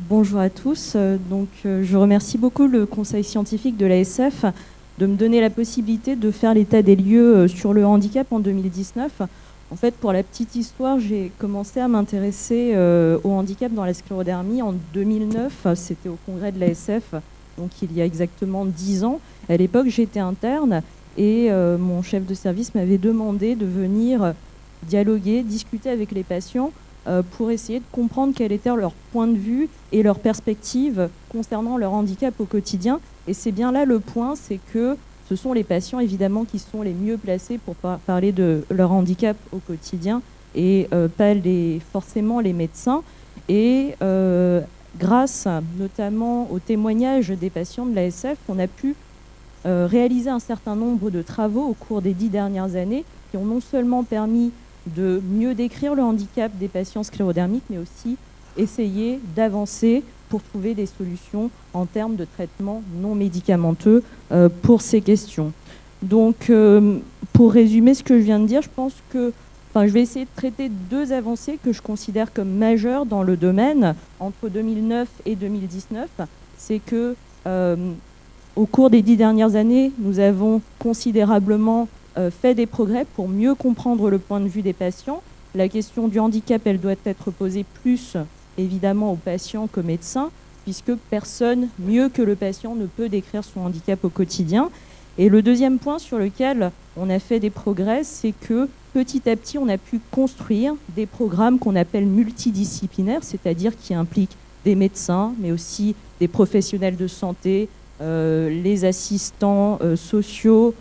Bonjour à tous. Je remercie beaucoup le Conseil scientifique de l'ASF de me donner la possibilité de faire l'état des lieux sur le handicap en 2019. En fait, pour la petite histoire, j'ai commencé à m'intéresser au handicap dans la sclérodermie en 2009. C'était au congrès de l'ASF, donc il y a exactement 10 ans. À l'époque, j'étais interne et mon chef de service m'avait demandé de venir dialoguer, discuter avec les patients pour essayer de comprendre quel était leur point de vue et leur perspective concernant leur handicap au quotidien. Et c'est bien là le point, c'est que ce sont les patients évidemment qui sont les mieux placés pour parler de leur handicap au quotidien et pas forcément les médecins. Et grâce notamment aux témoignages des patients de l'ASF, on a pu réaliser un certain nombre de travaux au cours des 10 dernières années qui ont non seulement permis de mieux décrire le handicap des patients sclérodermiques, mais aussi essayer d'avancer pour trouver des solutions en termes de traitement non médicamenteux pour ces questions. Donc, pour résumer ce que je viens de dire, je pense que je vais essayer de traiter deux avancées que je considère comme majeures dans le domaine entre 2009 et 2019. C'est que, au cours des 10 dernières années, nous avons considérablement fait des progrès pour mieux comprendre le point de vue des patients. La question du handicap, elle doit être posée plus évidemment aux patients qu'aux médecins, puisque personne mieux que le patient ne peut décrire son handicap au quotidien. Et le deuxième point sur lequel on a fait des progrès, c'est que petit à petit, on a pu construire des programmes qu'on appelle multidisciplinaires, c'est-à-dire qui impliquent des médecins, mais aussi des professionnels de santé, les assistants sociaux,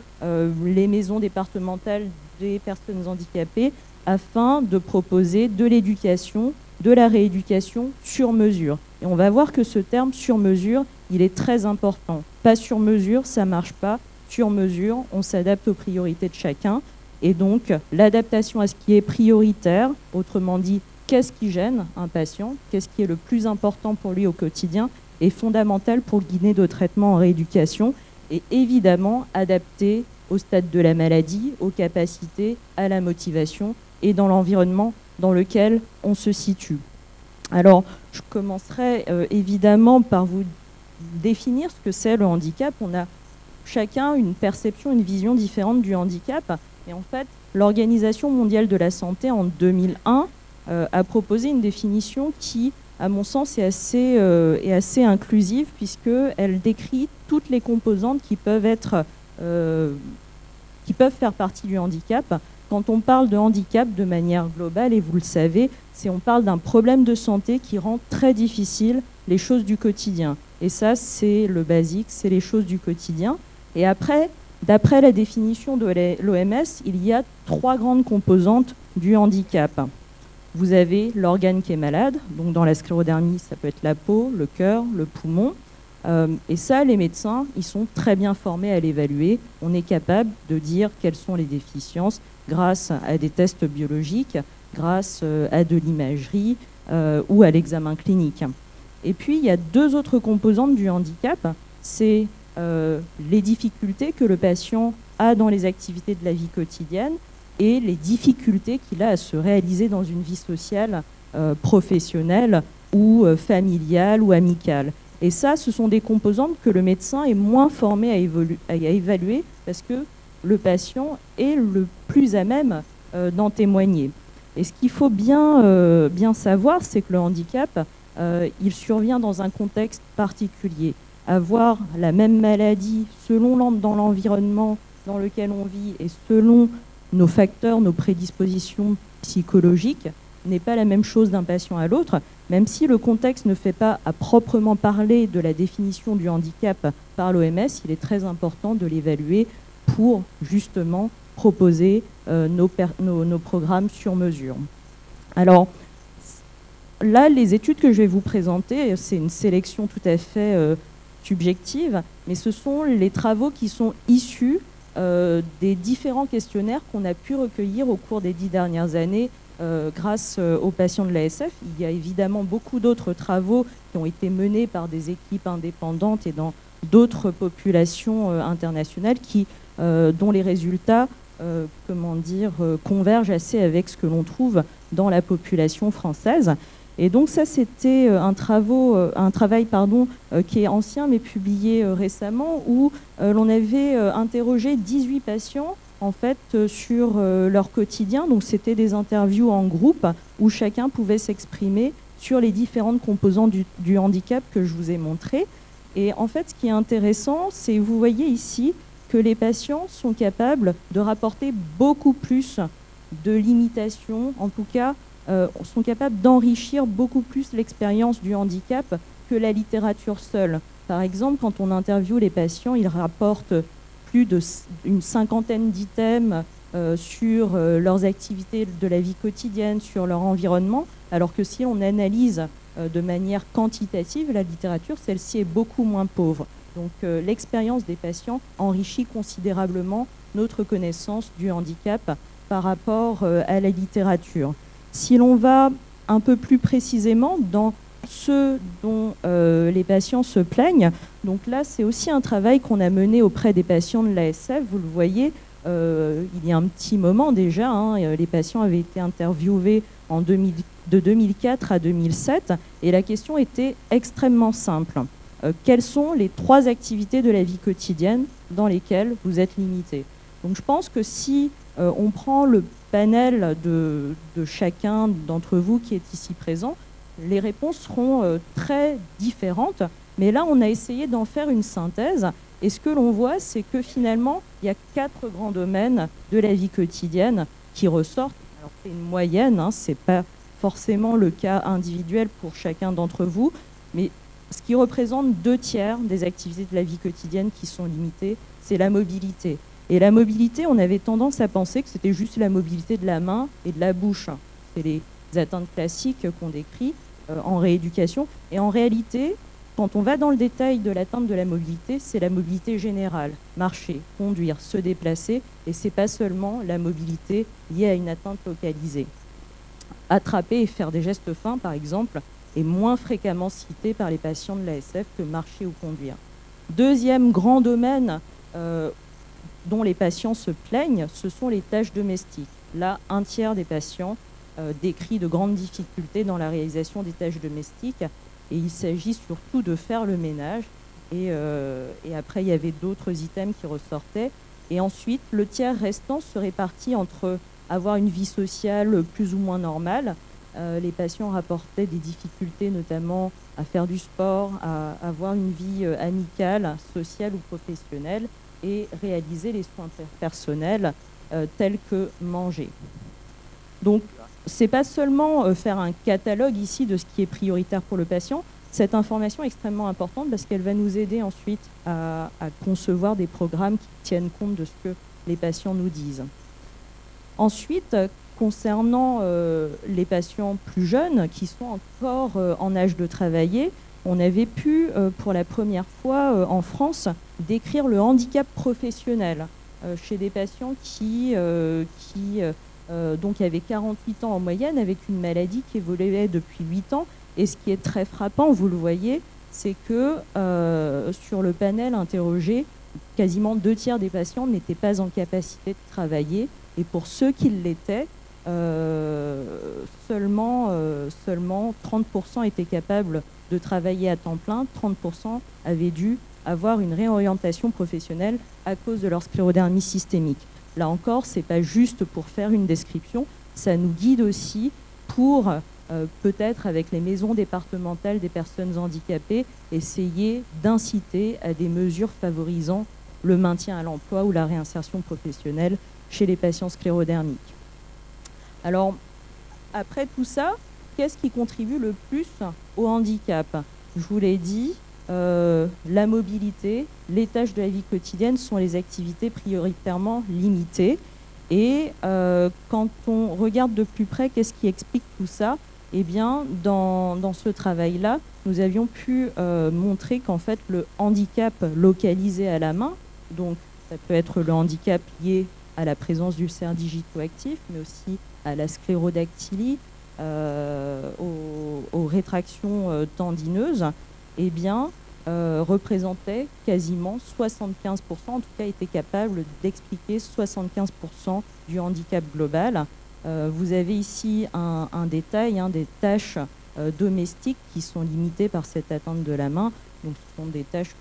les maisons départementales des personnes handicapées, afin de proposer de l'éducation, de la rééducation sur mesure. Et on va voir que ce terme sur mesure, il est très important. Pas sur mesure, ça ne marche pas. Sur mesure, on s'adapte aux priorités de chacun. Et donc, l'adaptation à ce qui est prioritaire, autrement dit, qu'est-ce qui gêne un patient, qu'est-ce qui est le plus important pour lui au quotidien, est fondamental pour guider de traitement en rééducation et évidemment adapté au stade de la maladie, aux capacités, à la motivation et dans l'environnement dans lequel on se situe. Alors, je commencerai évidemment par vous définir ce que c'est le handicap. On a chacun une perception, une vision différente du handicap. Et en fait, l'Organisation mondiale de la santé, en 2001, a proposé une définition qui, à mon sens, est assez inclusive, puisqu'elle décrit toutes les composantes qui peuvent faire partie du handicap. Quand on parle de handicap de manière globale, et vous le savez, on parle d'un problème de santé qui rend très difficile les choses du quotidien. Et ça, c'est le basique, c'est les choses du quotidien. Et après, d'après la définition de l'OMS, il y a 3 grandes composantes du handicap. Vous avez l'organe qui est malade, donc dans la sclérodermie, ça peut être la peau, le cœur, le poumon. Et ça, les médecins, ils sont très bien formés à l'évaluer. On est capable de dire quelles sont les déficiences grâce à des tests biologiques, grâce à de l'imagerie ou à l'examen clinique. Et puis, il y a 2 autres composantes du handicap. C'est les difficultés que le patient a dans les activités de la vie quotidienne et les difficultés qu'il a à se réaliser dans une vie sociale, professionnelle ou familiale ou amicale. Et ça, ce sont des composantes que le médecin est moins formé à évaluer parce que le patient est le plus à même d'en témoigner. Et ce qu'il faut bien savoir, c'est que le handicap, il survient dans un contexte particulier. Avoir la même maladie selon dans l'environnement dans lequel on vit et selon nos facteurs, nos prédispositions psychologiques, n'est pas la même chose d'un patient à l'autre, même si le contexte ne fait pas à proprement parler de la définition du handicap par l'OMS, il est très important de l'évaluer pour justement proposer nos programmes sur mesure. Alors là, les études que je vais vous présenter, c'est une sélection tout à fait subjective, mais ce sont les travaux qui sont issus des différents questionnaires qu'on a pu recueillir au cours des 10 dernières années grâce aux patients de l'ASF. Il y a évidemment beaucoup d'autres travaux qui ont été menés par des équipes indépendantes et dans d'autres populations internationales dont les résultats convergent assez avec ce que l'on trouve dans la population française. Et donc ça, c'était un travail qui est ancien mais publié récemment, où l'on avait interrogé 18 patients en fait sur leur quotidien. Donc c'était des interviews en groupe où chacun pouvait s'exprimer sur les différentes composantes du handicap que je vous ai montré. Et en fait, ce qui est intéressant, c'est, vous voyez ici, que les patients sont capables de rapporter beaucoup plus de limitations, en tout cas, sont capables d'enrichir beaucoup plus l'expérience du handicap que la littérature seule. Par exemple, quand on interviewe les patients, ils rapportent plus d'une cinquantaine d'items sur leurs activités de la vie quotidienne, sur leur environnement, alors que si on analyse de manière quantitative la littérature, celle-ci est beaucoup moins pauvre. Donc l'expérience des patients enrichit considérablement notre connaissance du handicap par rapport à la littérature. Si l'on va un peu plus précisément dans ce dont les patients se plaignent, donc là c'est aussi un travail qu'on a mené auprès des patients de l'ASF, vous le voyez, il y a un petit moment déjà, les patients avaient été interviewés de 2004 à 2007, et la question était extrêmement simple. Quelles sont les 3 activités de la vie quotidienne dans lesquelles vous êtes limité? Donc je pense que si on prend le panel de chacun d'entre vous qui est ici présent, les réponses seront très différentes, mais là on a essayé d'en faire une synthèse, et ce que l'on voit, c'est que finalement il y a 4 grands domaines de la vie quotidienne qui ressortent. Alors c'est une moyenne, c'est pas forcément le cas individuel pour chacun d'entre vous, mais ce qui représente 2/3 des activités de la vie quotidienne qui sont limitées, c'est la mobilité. Et la mobilité, on avait tendance à penser que c'était juste la mobilité de la main et de la bouche. C'est les atteintes classiques qu'on décrit en rééducation. Et en réalité, quand on va dans le détail de l'atteinte de la mobilité, c'est la mobilité générale. Marcher, conduire, se déplacer, et ce n'est pas seulement la mobilité liée à une atteinte localisée. Attraper et faire des gestes fins, par exemple, est moins fréquemment cité par les patients de l'ASF que marcher ou conduire. Deuxième grand domaine dont les patients se plaignent, ce sont les tâches domestiques. Là, 1/3 des patients décrit de grandes difficultés dans la réalisation des tâches domestiques, et il s'agit surtout de faire le ménage. Et après, il y avait d'autres items qui ressortaient. Et ensuite, le tiers restant se répartit entre avoir une vie sociale plus ou moins normale. Les patients rapportaient des difficultés notamment à faire du sport, à avoir une vie amicale, sociale ou professionnelle, et réaliser les soins personnels tels que manger. Donc, ce n'est pas seulement faire un catalogue ici de ce qui est prioritaire pour le patient. Cette information est extrêmement importante parce qu'elle va nous aider ensuite à concevoir des programmes qui tiennent compte de ce que les patients nous disent. Ensuite, concernant les patients plus jeunes qui sont encore en âge de travailler, on avait pu, pour la première fois en France, décrire le handicap professionnel chez des patients qui donc avaient 48 ans en moyenne, avec une maladie qui évoluait depuis 8 ans. Et ce qui est très frappant, vous le voyez, c'est que sur le panel interrogé, quasiment 2/3 des patients n'étaient pas en capacité de travailler. Et pour ceux qui l'étaient, seulement 30% étaient capables de travailler à temps plein, 30% avaient dû avoir une réorientation professionnelle à cause de leur sclérodermie systémique. Là encore, ce n'est pas juste pour faire une description, ça nous guide aussi pour, peut-être avec les maisons départementales des personnes handicapées, essayer d'inciter à des mesures favorisant le maintien à l'emploi ou la réinsertion professionnelle chez les patients sclérodermiques. Alors, après tout ça, qu'est-ce qui contribue le plus au handicap? Je vous l'ai dit, la mobilité, les tâches de la vie quotidienne sont les activités prioritairement limitées. Et quand on regarde de plus près, qu'est-ce qui explique tout ça? Eh bien, dans ce travail-là, nous avions pu montrer qu'en fait, le handicap localisé à la main, donc ça peut être le handicap lié à la présence du cerf digitoactif, mais aussi à la sclérodactylie, aux rétractions tendineuses, eh bien, représentait quasiment 75%, en tout cas était capable d'expliquer 75% du handicap global. Vous avez ici un détail des tâches domestiques qui sont limitées par cette atteinte de la main. Donc ce sont des tâches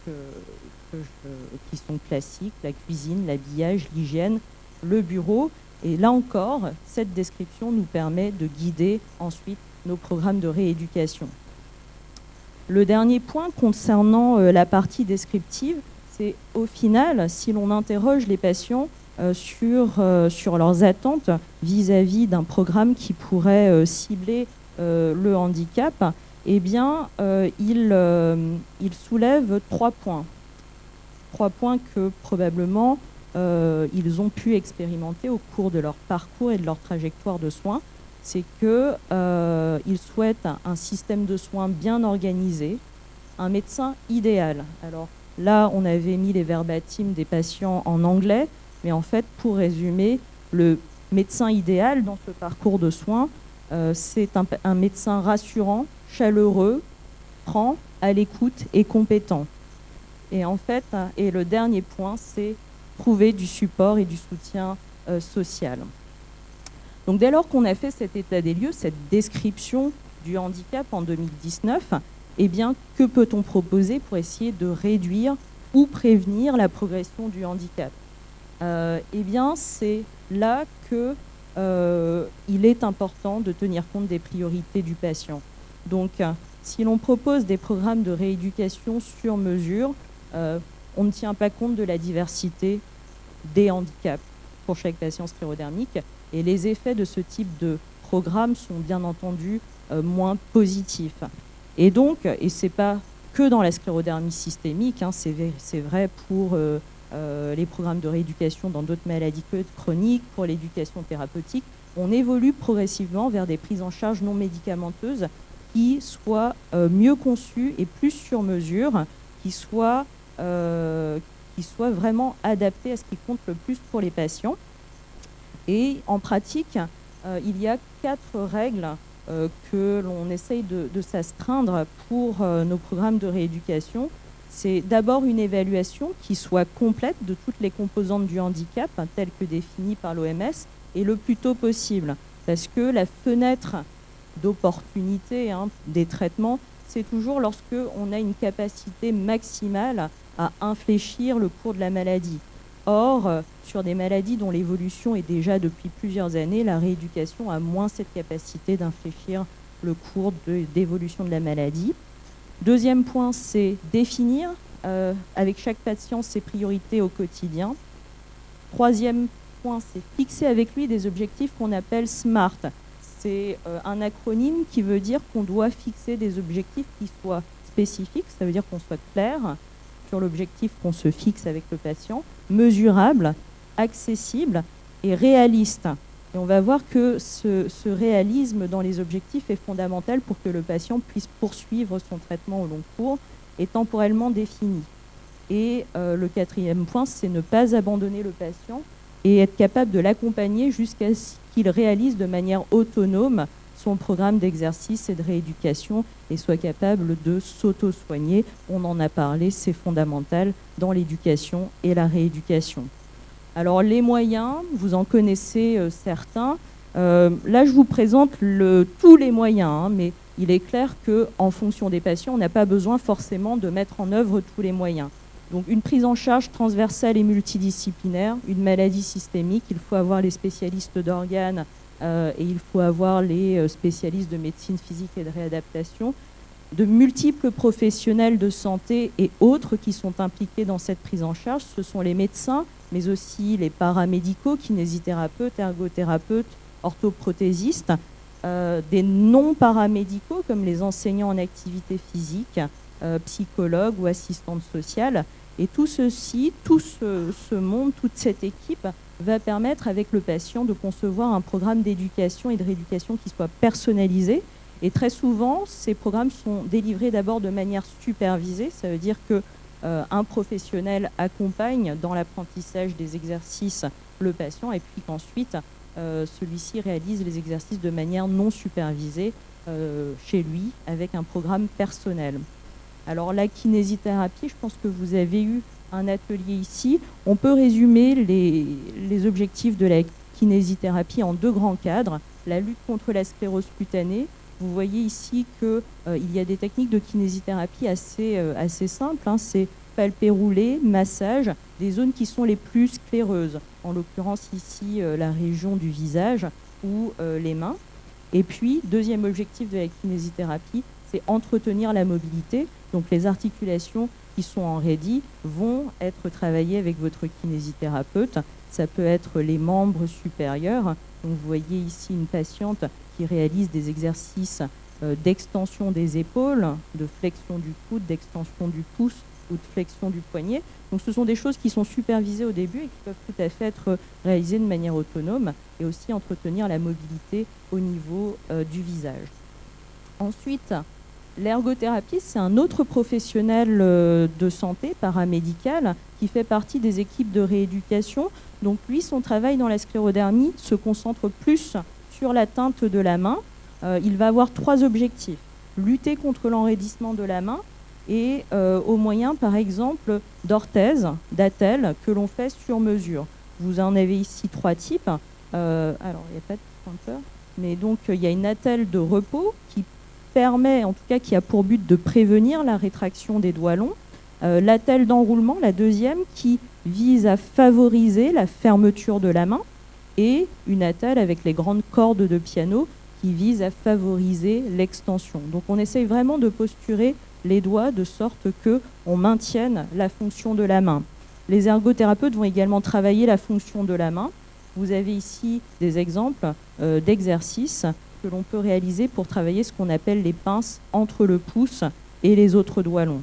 qui sont classiques, la cuisine, l'habillage, l'hygiène, le bureau. Et là encore, cette description nous permet de guider ensuite nos programmes de rééducation. Le dernier point concernant la partie descriptive, c'est au final, si l'on interroge les patients sur leurs attentes vis-à-vis d'un programme qui pourrait cibler le handicap, eh bien, il soulève 3 points. 3 points que probablement ils ont pu expérimenter au cours de leur parcours et de leur trajectoire de soins. C'est qu'ils souhaitent un système de soins bien organisé, un médecin idéal. Alors là, on avait mis les verbatims des patients en anglais, mais en fait, pour résumer, le médecin idéal dans ce parcours de soins, c'est un médecin rassurant, chaleureux, franc, à l'écoute et compétent. Et en fait, et le dernier point, c'est trouver du support et du soutien social. Donc dès lors qu'on a fait cet état des lieux, cette description du handicap en 2019, eh bien, que peut-on proposer pour essayer de réduire ou prévenir la progression du handicap? Eh bien, c'est là qu'il est important de tenir compte des priorités du patient. Donc, si l'on propose des programmes de rééducation sur mesure, on ne tient pas compte de la diversité des handicaps pour chaque patient sclérodermique. Et les effets de ce type de programme sont bien entendu moins positifs. Et donc, et ce n'est pas que dans la sclérodermie systémique, hein, c'est vrai pour les programmes de rééducation dans d'autres maladies chroniques, pour l'éducation thérapeutique, on évolue progressivement vers des prises en charge non médicamenteuses qui soient mieux conçues et plus sur mesure, qui soient vraiment adaptées à ce qui compte le plus pour les patients. Et en pratique, il y a 4 règles que l'on essaye de s'astreindre pour nos programmes de rééducation. C'est d'abord une évaluation qui soit complète de toutes les composantes du handicap, telles que définies par l'OMS, et le plus tôt possible. Parce que la fenêtre d'opportunité des traitements, c'est toujours lorsque on a une capacité maximale à infléchir le cours de la maladie. Or, sur des maladies dont l'évolution est déjà depuis plusieurs années, la rééducation a moins cette capacité d'infléchir le cours d'évolution de la maladie. Deuxième point, c'est définir avec chaque patient ses priorités au quotidien. Troisième point, c'est fixer avec lui des objectifs qu'on appelle SMART. C'est un acronyme qui veut dire qu'on doit fixer des objectifs qui soient spécifiques, ça veut dire qu'on soit clair sur l'objectif qu'on se fixe avec le patient, mesurable, accessible et réaliste. Et on va voir que ce réalisme dans les objectifs est fondamental pour que le patient puisse poursuivre son traitement au long cours et temporellement défini. Et le quatrième point, c'est ne pas abandonner le patient et être capable de l'accompagner jusqu'à ce qu'il réalise de manière autonome son programme d'exercice et de rééducation et soit capable de s'auto-soigner. On en a parlé, c'est fondamental dans l'éducation et la rééducation. Alors les moyens, vous en connaissez certains. Là, je vous présente tous les moyens, mais il est clair qu'en fonction des patients, on n'a pas besoin forcément de mettre en œuvre tous les moyens. Donc une prise en charge transversale et multidisciplinaire, une maladie systémique, il faut avoir les spécialistes d'organes et il faut avoir les spécialistes de médecine physique et de réadaptation, de multiples professionnels de santé et autres qui sont impliqués dans cette prise en charge. Ce sont les médecins, mais aussi les paramédicaux, kinésithérapeutes, ergothérapeutes, orthoprothésistes, des non-paramédicaux comme les enseignants en activité physique, psychologues ou assistantes sociales. Et tout ceci, tout ce monde, toute cette équipe va permettre avec le patient de concevoir un programme d'éducation et de rééducation qui soit personnalisé. Et très souvent, ces programmes sont délivrés d'abord de manière supervisée. Ça veut dire qu'un professionnel accompagne dans l'apprentissage des exercices le patient et puis qu'ensuite, celui-ci réalise les exercices de manière non supervisée chez lui avec un programme personnel. Alors la kinésithérapie, je pense que vous avez eu un atelier ici. On peut résumer les objectifs de la kinésithérapie en 2 grands cadres. La lutte contre la sclérose cutanée Vous voyez ici qu'il y a des techniques de kinésithérapie assez simples, hein. C'est palper rouler, massage, des zones qui sont les plus scléreuses, en l'occurrence ici la région du visage ou les mains. Et puis, deuxième objectif de la kinésithérapie, c'est entretenir la mobilité. Donc les articulations qui sont en ready vont être travaillées avec votre kinésithérapeute. Ça peut être les membres supérieurs. Donc vous voyez ici une patiente qui réalise des exercices d'extension des épaules, de flexion du coude, d'extension du pouce ou de flexion du poignet. Donc ce sont des choses qui sont supervisées au début et qui peuvent tout à fait être réalisées de manière autonome et aussi entretenir la mobilité au niveau du visage. Ensuite, l'ergothérapie, c'est un autre professionnel de santé paramédical qui fait partie des équipes de rééducation. Donc lui, son travail dans la sclérodermie se concentre plus sur l'atteinte de la main. Il va avoir 3 objectifs. Lutter contre l'enraidissement de la main et au moyen, par exemple, d'orthèses, d'attelles que l'on fait sur mesure. Vous en avez ici 3 types. Alors, il n'y a pas de pointeur, mais donc il y a une attelle de repos qui permet, en tout cas qui a pour but de prévenir la rétraction des doigts longs. L'attelle d'enroulement, la deuxième, qui vise à favoriser la fermeture de la main, et une attelle avec les grandes cordes de piano qui vise à favoriser l'extension. Donc on essaye vraiment de posturer les doigts de sorte qu'on maintienne la fonction de la main. Les ergothérapeutes vont également travailler la fonction de la main. Vous avez ici des exemples d'exercices que l'on peut réaliser pour travailler ce qu'on appelle les pinces entre le pouce et les autres doigts longs.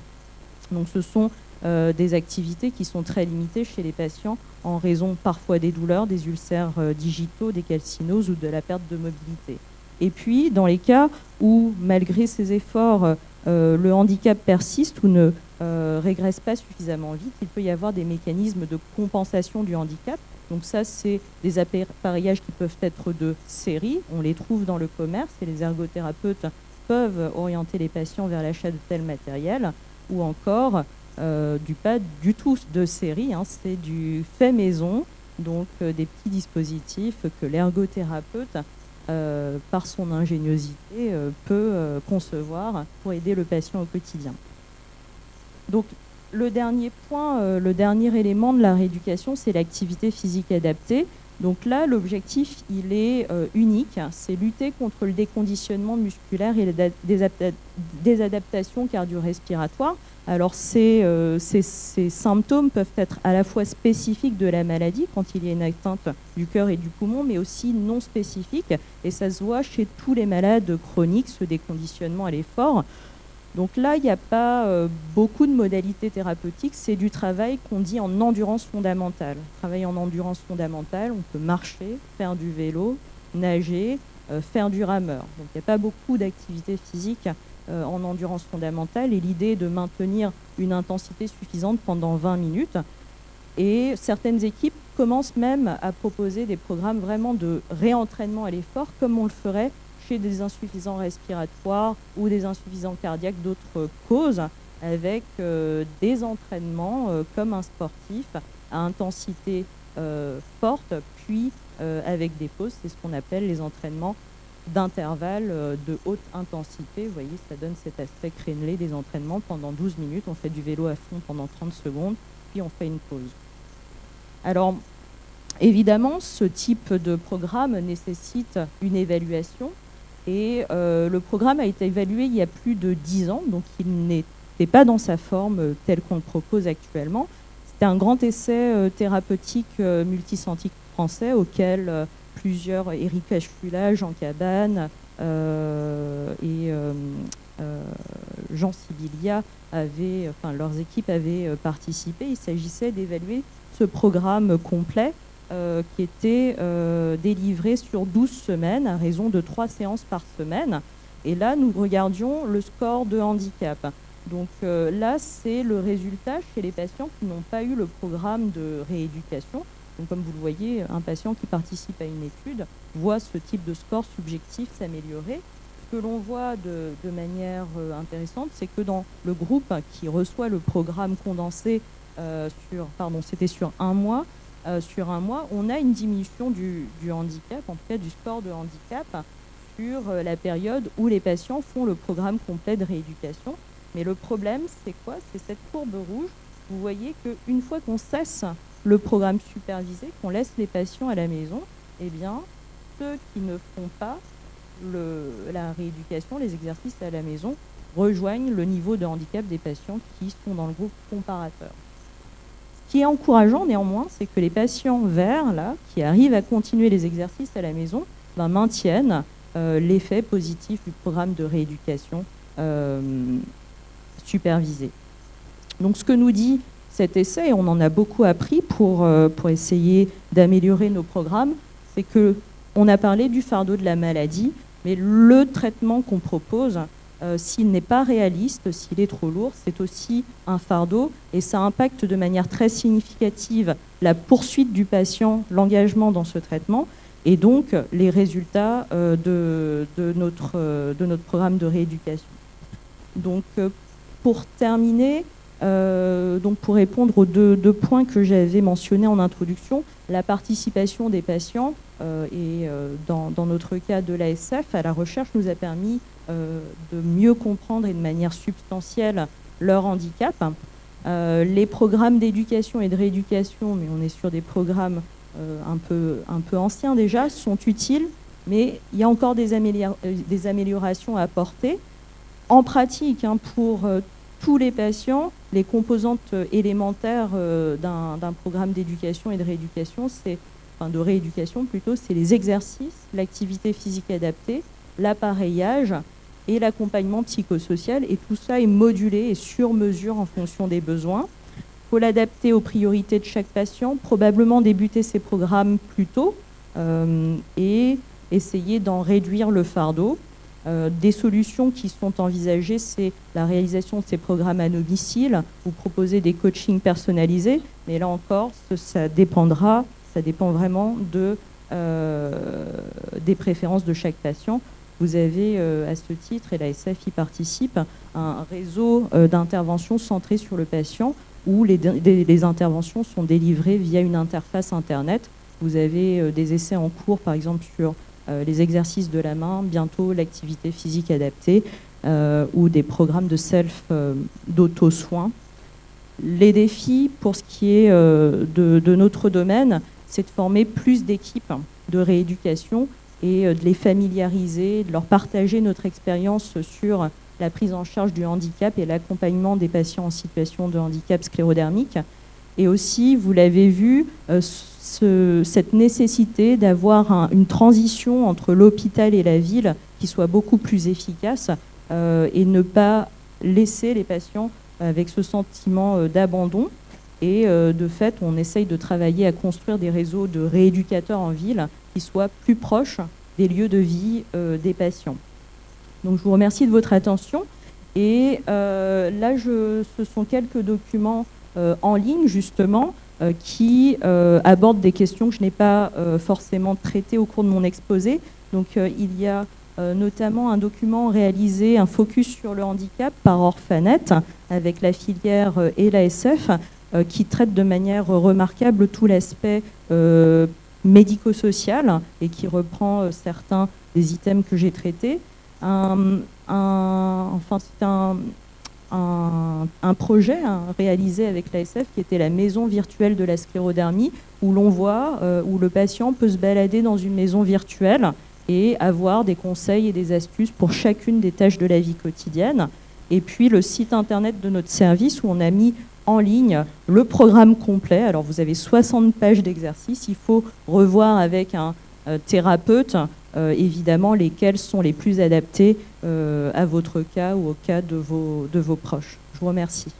Donc ce sont des activités qui sont très limitées chez les patients en raison parfois des douleurs, des ulcères digitaux, des calcinoses ou de la perte de mobilité. Et puis, dans les cas où, malgré ces efforts, le handicap persiste ou ne régresse pas suffisamment vite, il peut y avoir des mécanismes de compensation du handicap. Donc ça, c'est des appareillages qui peuvent être de série, on les trouve dans le commerce et les ergothérapeutes peuvent orienter les patients vers l'achat de tel matériel, ou encore pas du tout de série, hein, c'est du fait maison, donc des petits dispositifs que l'ergothérapeute, par son ingéniosité, peut concevoir pour aider le patient au quotidien. Donc le dernier point, le dernier élément de la rééducation, c'est l'activité physique adaptée. Donc là, l'objectif, il est unique, c'est lutter contre le déconditionnement musculaire et des adaptations cardio-respiratoires. Alors ces symptômes peuvent être à la fois spécifiques de la maladie, quand il y a une atteinte du cœur et du poumon, mais aussi non spécifiques. Et ça se voit chez tous les malades chroniques, ce déconditionnement à l'effort. Donc là, il n'y a pas beaucoup de modalités thérapeutiques, c'est du travail qu'on dit en endurance fondamentale. Travail en endurance fondamentale, on peut marcher, faire du vélo, nager, faire du rameur. Donc il n'y a pas beaucoup d'activités physiques en endurance fondamentale et l'idée est de maintenir une intensité suffisante pendant 20 minutes. Et certaines équipes commencent même à proposer des programmes vraiment de réentraînement à l'effort comme on le ferait chez des insuffisants respiratoires ou des insuffisants cardiaques d'autres causes, avec des entraînements comme un sportif à intensité forte, puis avec des pauses. C'est ce qu'on appelle les entraînements d'intervalle de haute intensité. Vous voyez, ça donne cet aspect crénelé des entraînements pendant 12 minutes. On fait du vélo à fond pendant 30 secondes, puis on fait une pause. Alors, évidemment, ce type de programme nécessite une évaluation. Et le programme a été évalué il y a plus de 10 ans, donc il n'était pas dans sa forme telle qu'on le propose actuellement. C'était un grand essai thérapeutique multicentrique français auquel plusieurs, Éric Cachula, Jean Cabane et Jean Sibilia, leurs équipes avaient participé. Il s'agissait d'évaluer ce programme complet qui était délivré sur 12 semaines à raison de 3 séances par semaine. Et là, nous regardions le score de handicap. Donc là, c'est le résultat chez les patients qui n'ont pas eu le programme de rééducation. Donc comme vous le voyez, un patient qui participe à une étude voit ce type de score subjectif s'améliorer. Ce que l'on voit de manière intéressante, c'est que dans le groupe qui reçoit le programme condensé c'était sur un mois, on a une diminution du handicap, en tout cas du score de handicap, sur la période où les patients font le programme complet de rééducation. Mais le problème, c'est quoi? C'est cette courbe rouge. Vous voyez qu'une fois qu'on cesse le programme supervisé, qu'on laisse les patients à la maison, eh bien, ceux qui ne font pas la rééducation, les exercices à la maison, rejoignent le niveau de handicap des patients qui sont dans le groupe comparateur. Ce qui est encourageant néanmoins, c'est que les patients verts, là, qui arrivent à continuer les exercices à la maison, maintiennent l'effet positif du programme de rééducation supervisé. Donc ce que nous dit cet essai, et on en a beaucoup appris pour essayer d'améliorer nos programmes, c'est qu'on a parlé du fardeau de la maladie, mais le traitement qu'on propose, s'il n'est pas réaliste, s'il est trop lourd, c'est aussi un fardeau et ça impacte de manière très significative la poursuite du patient, l'engagement dans ce traitement et donc les résultats de notre programme de rééducation. Donc pour terminer, donc pour répondre aux deux points que j'avais mentionnés en introduction, la participation des patients et dans notre cas de l'ASF à la recherche nous a permis de mieux comprendre et de manière substantielle leur handicap. Les programmes d'éducation et de rééducation, mais on est sur des programmes un peu anciens déjà, sont utiles, mais il y a encore des améliorations à apporter. En pratique, pour tous les patients, les composantes élémentaires d'un programme d'éducation et de rééducation, de rééducation plutôt, c'est les exercices, l'activité physique adaptée, l'appareillage et l'accompagnement psychosocial. Et tout ça est modulé et sur mesure en fonction des besoins. Il faut l'adapter aux priorités de chaque patient, probablement débuter ces programmes plus tôt et essayer d'en réduire le fardeau. Des solutions qui sont envisagées, c'est la réalisation de ces programmes à domicile, ou proposer des coachings personnalisés, mais là encore, ça dépend vraiment des préférences de chaque patient. Vous avez à ce titre, et l'ASF y participe, un réseau d'interventions centré sur le patient où les interventions sont délivrées via une interface Internet. Vous avez des essais en cours, par exemple, sur les exercices de la main, bientôt l'activité physique adaptée ou des programmes de d'auto-soin. Les défis, pour ce qui est de notre domaine, c'est de former plus d'équipes de rééducation et de les familiariser, de leur partager notre expérience sur la prise en charge du handicap et l'accompagnement des patients en situation de handicap sclérodermique. Et aussi, vous l'avez vu, cette nécessité d'avoir une transition entre l'hôpital et la ville qui soit beaucoup plus efficace et ne pas laisser les patients avec ce sentiment d'abandon. Et de fait, on essaye de travailler à construire des réseaux de rééducateurs en ville qui soient plus proches des lieux de vie des patients. Donc je vous remercie de votre attention. Et là, ce sont quelques documents en ligne, justement, qui abordent des questions que je n'ai pas forcément traitées au cours de mon exposé. Donc il y a notamment un document réalisé, un focus sur le handicap par Orphanet, avec la filière et l'ASF, qui traite de manière remarquable tout l'aspect médico-social et qui reprend certains des items que j'ai traités. Enfin, c'est un projet réalisé avec l'ASF qui était la maison virtuelle de la sclérodermie, où l'on voit, où le patient peut se balader dans une maison virtuelle et avoir des conseils et des astuces pour chacune des tâches de la vie quotidienne. Et puis le site internet de notre service où on a mis en ligne le programme complet. Alors vous avez 60 pages d'exercices. Il faut revoir avec un thérapeute évidemment lesquels sont les plus adaptés à votre cas ou au cas de vos proches. Je vous remercie.